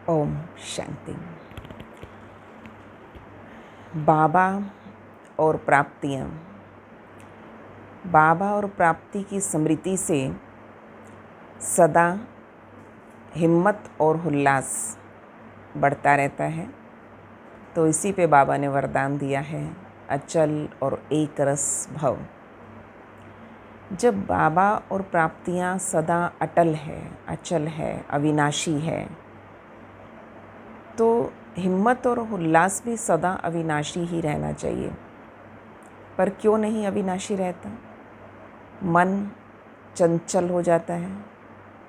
ओम शांति। बाबा और प्राप्तियाँ। बाबा और प्राप्ति की स्मृति से सदा हिम्मत और उल्लास बढ़ता रहता है। तो इसी पे बाबा ने वरदान दिया है, अचल और एक रस भव। जब बाबा और प्राप्तियाँ सदा अटल है, अचल है, अविनाशी है, तो हिम्मत और उल्लास भी सदा अविनाशी ही रहना चाहिए। पर क्यों नहीं अविनाशी रहता? मन चंचल हो जाता है।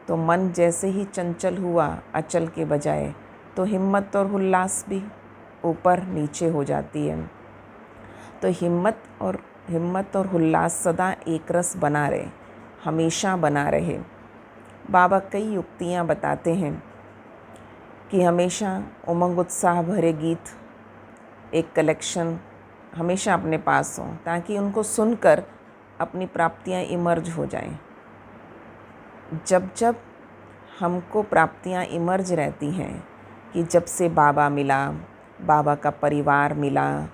तो मन जैसे ही चंचल हुआ अचल के बजाय, तो हिम्मत और उल्लास भी ऊपर नीचे हो जाती है। तो हिम्मत और उल्लास सदा एक रस बना रहे, हमेशा बना रहे। बाबा कई युक्तियाँ बताते हैं कि हमेशा उमंग उत्साह भरे गीत, एक कलेक्शन हमेशा अपने पास हो, ताकि उनको सुनकर अपनी प्राप्तियाँ इमर्ज हो जाएं। जब जब हमको प्राप्तियाँ इमर्ज रहती हैं कि जब से बाबा मिला, बाबा का परिवार मिला,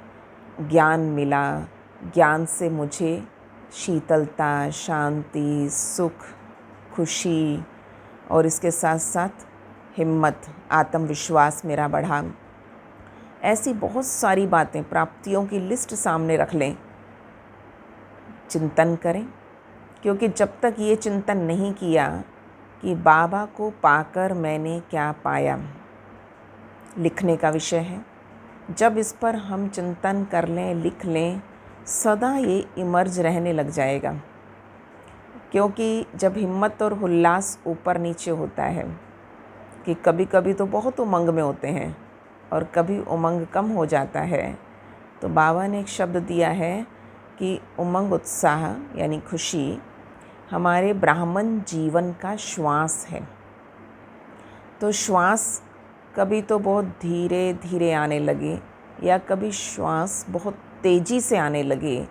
ज्ञान मिला, ज्ञान से मुझे शीतलता, शांति, सुख, खुशी और इसके साथ साथ हिम्मत, आत्मविश्वास मेरा बढ़ा। ऐसी बहुत सारी बातें, प्राप्तियों की लिस्ट सामने रख लें, चिंतन करें। क्योंकि जब तक ये चिंतन नहीं किया कि बाबा को पाकर मैंने क्या पाया, लिखने का विषय है। जब इस पर हम चिंतन कर लें, लिख लें, सदा ये इमर्ज रहने लग जाएगा। क्योंकि जब हिम्मत और उल्लास ऊपर नीचे होता है कि कभी कभी तो बहुत उमंग में होते हैं और कभी उमंग कम हो जाता है, तो बाबा ने एक शब्द दिया है कि उमंग उत्साह यानी खुशी हमारे ब्राह्मण जीवन का श्वास है। तो श्वास कभी तो बहुत धीरे धीरे आने लगे या कभी श्वास बहुत तेज़ी से आने लगे,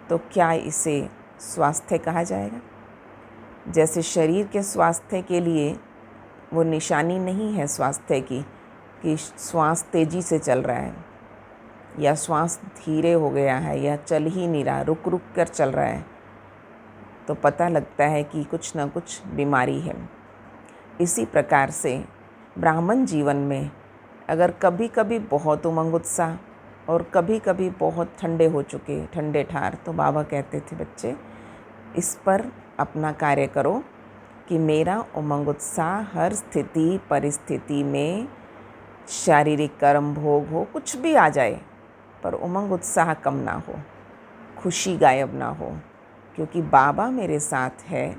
तो क्या इसे स्वास्थ्य कहा जाएगा? जैसे शरीर के स्वास्थ्य के लिए वो निशानी नहीं है स्वास्थ्य की कि श्वास तेज़ी से चल रहा है या श्वास धीरे हो गया है या चल ही नहीं रहा, रुक रुक कर चल रहा है, तो पता लगता है कि कुछ ना कुछ बीमारी है। इसी प्रकार से ब्राह्मण जीवन में अगर कभी कभी बहुत उमंग उत्साह और कभी कभी बहुत ठंडे हो चुके, ठंडे ठार, तो बाबा कहते थे, बच्चे इस पर अपना कार्य करो कि मेरा उमंग उत्साह हर स्थिति परिस्थिति में, शारीरिक कर्म भोग हो, कुछ भी आ जाए, पर उमंग उत्साह कम ना हो, खुशी गायब ना हो। क्योंकि बाबा मेरे साथ है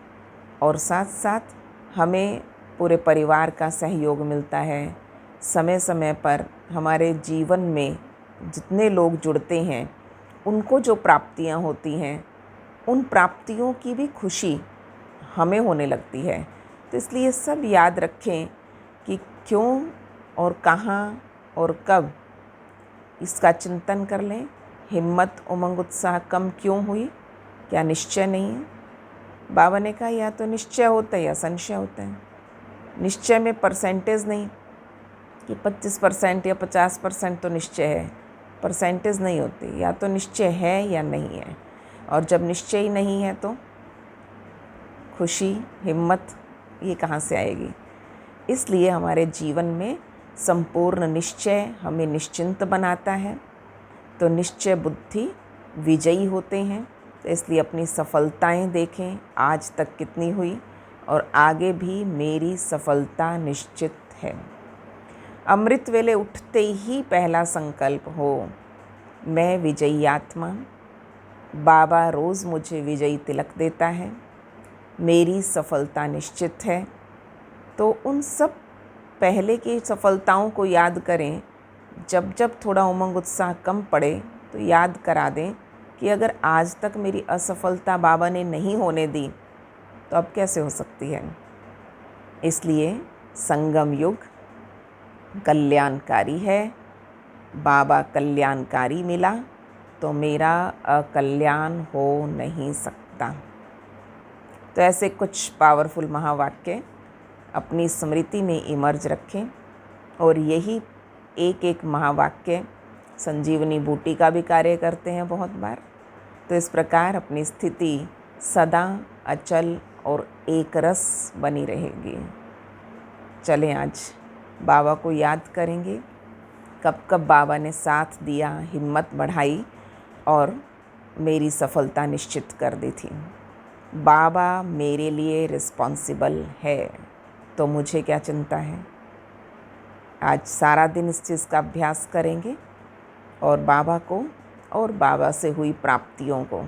और साथ साथ हमें पूरे परिवार का सहयोग मिलता है। समय समय पर हमारे जीवन में जितने लोग जुड़ते हैं, उनको जो प्राप्तियां होती हैं, उन प्राप्तियों की भी खुशी हमें होने लगती है। तो इसलिए सब याद रखें कि क्यों और कहाँ और कब, इसका चिंतन कर लें। हिम्मत उमंग उत्साह कम क्यों हुई? क्या निश्चय नहीं है? बाबा ने कहा या तो निश्चय होता है या संशय होता है। निश्चय में परसेंटेज नहीं कि 25% या 50% तो निश्चय है, परसेंटेज नहीं होती, या तो निश्चय है या नहीं है। और जब निश्चय ही नहीं है तो खुशी, हिम्मत ये कहाँ से आएगी? इसलिए हमारे जीवन में संपूर्ण निश्चय हमें निश्चिंत बनाता है। तो निश्चय बुद्धि विजयी होते हैं। तो इसलिए अपनी सफलताएं देखें, आज तक कितनी हुई और आगे भी मेरी सफलता निश्चित है। अमृत वेले उठते ही पहला संकल्प हो, मैं विजयी आत्मा। बाबा रोज़ मुझे विजयी तिलक देता है, मेरी सफलता निश्चित है। तो उन सब पहले की सफलताओं को याद करें। जब जब थोड़ा उमंग उत्साह कम पड़े तो याद करा दें कि अगर आज तक मेरी असफलता बाबा ने नहीं होने दी, तो अब कैसे हो सकती है? इसलिए संगम युग कल्याणकारी है। बाबा कल्याणकारी मिला तो मेरा अकल्याण हो नहीं सकता। तो ऐसे कुछ पावरफुल महावाक्य अपनी स्मृति में इमर्ज रखें। और यही एक एक महावाक्य संजीवनी बूटी का भी कार्य करते हैं बहुत बार। तो इस प्रकार अपनी स्थिति सदा अचल और एक रस बनी रहेगी। चलें आज बाबा को याद करेंगे, कब कब बाबा ने साथ दिया, हिम्मत बढ़ाई और मेरी सफलता निश्चित कर दी थी। बाबा मेरे लिए रिस्पॉन्सिबल है, तो मुझे क्या चिंता है। आज सारा दिन इस चीज़ का अभ्यास करेंगे और बाबा को और बाबा से हुई प्राप्तियों को,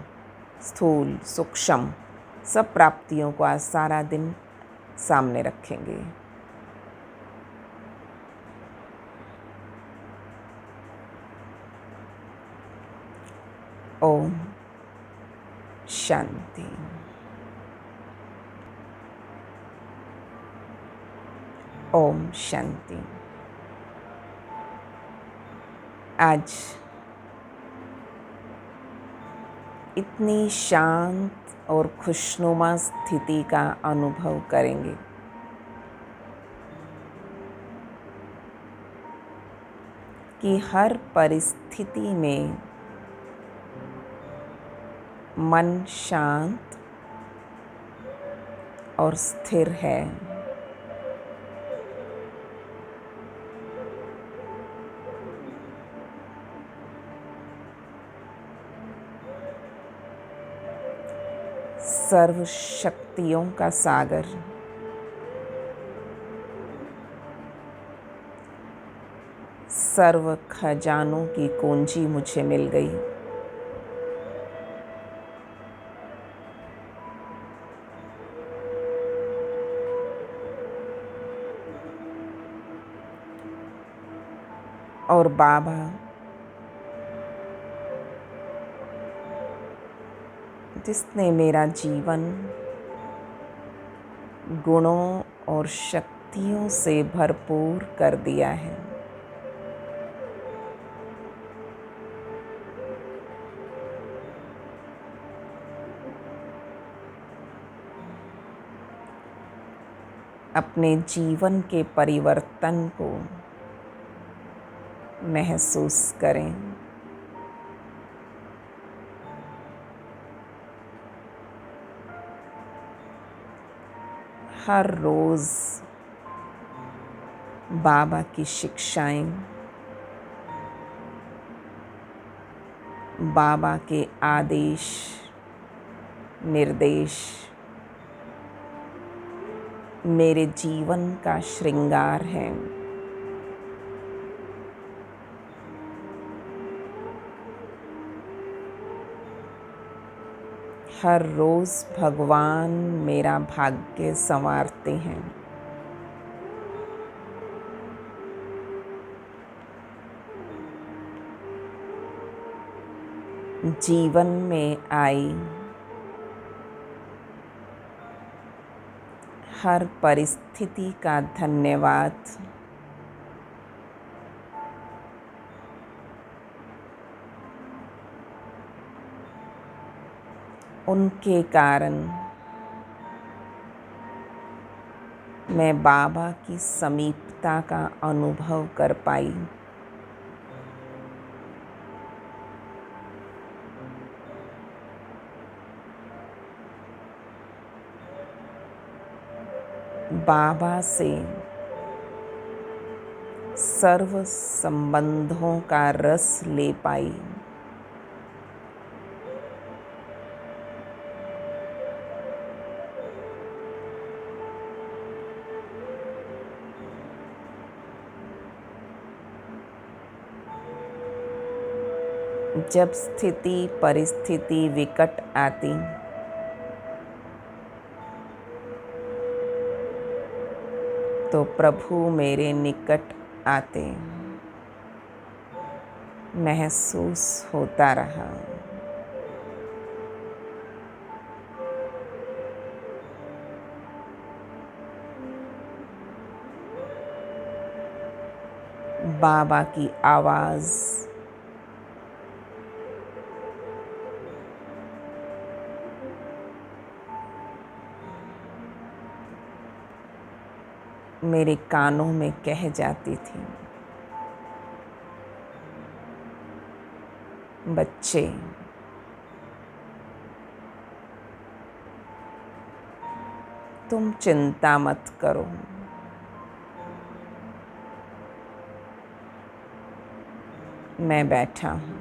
स्थूल सूक्ष्म सब प्राप्तियों को आज सारा दिन सामने रखेंगे। ओम शांति। ओम शांति। आज इतनी शांत और खुशनुमा स्थिति का अनुभव करेंगे कि हर परिस्थिति में मन शांत और स्थिर है। सर्व शक्तियों का सागर सर्व खजानों की कुंजी मुझे मिल गई। और बाबा जिसने मेरा जीवन गुणों और शक्तियों से भरपूर कर दिया है, अपने जीवन के परिवर्तन को महसूस करें। हर रोज़ बाबा की शिक्षाएं, बाबा के आदेश निर्देश मेरे जीवन का श्रृंगार है। हर रोज़ भगवान मेरा भाग्य संवारते हैं। जीवन में आई हर परिस्थिति का धन्यवाद। उनके कारण मैं बाबा की समीपता का अनुभव कर पाई। बाबा से सर्व संबंधों का रस ले पाई। जब स्थिति परिस्थिति विकट आती, तो प्रभु मेरे निकट आते महसूस होता रहा। बाबा की आवाज़ मेरे कानों में कह जाती थी, बच्चे तुम चिंता मत करो, मैं बैठा हूँ।